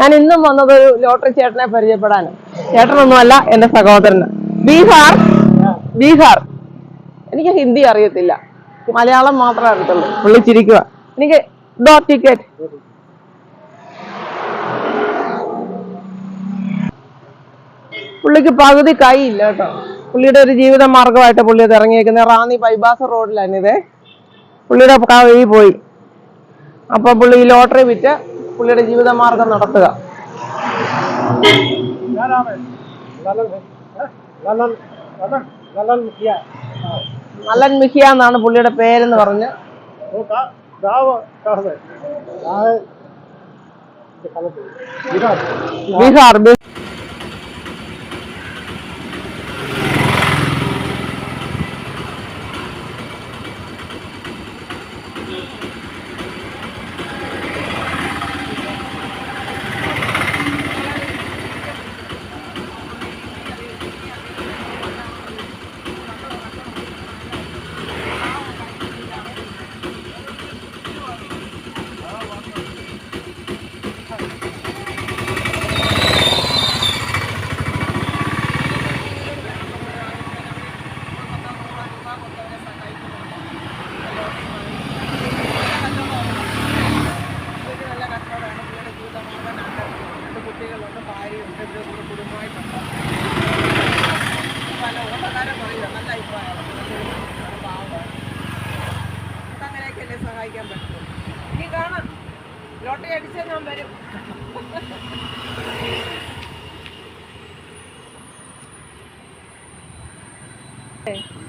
ഞാൻ ഇന്നും വന്നത് ഒരു ലോട്ടറി ചേട്ടനെ പരിചയപ്പെടാനും. ചേട്ടനൊന്നുമല്ല, എന്റെ സഹോദരന്. ബീഹാർ ബീഹാർ എനിക്ക് ഹിന്ദി അറിയത്തില്ല, മലയാളം മാത്രമേ അറിയത്തുള്ളൂ. പുള്ളി ചിരിക്കുക. എനിക്ക് ദോ ടിക്കറ്റ്. പുള്ളിക്ക് പകുതി കൈ ഇല്ല കേട്ടോ. പുള്ളിയുടെ ഒരു ജീവിത മാർഗമായിട്ട് പുള്ളി അത് ഇറങ്ങിയേക്കുന്നത്. റാന്നി ബൈപാസ് റോഡിലാണ് ഇത്. പുള്ളിയുടെ കൈ പോയി. അപ്പൊ പുള്ളി ഈ ലോട്ടറി വിറ്റ് പുള്ളിയുടെ ജീവിത മാർഗം നടത്തുക. നല്ലൻ മിഹിയ എന്നാണ് പുള്ളിയുടെ പേരെന്ന് പറഞ്ഞ്. ബീഹാർ. അങ്ങനെയൊക്കെയല്ലേ സഹായിക്കാൻ പറ്റും. ഇനി കാണാം, ലോട്ടറി അടിച്ചാൽ ഞാൻ വരും. Okay.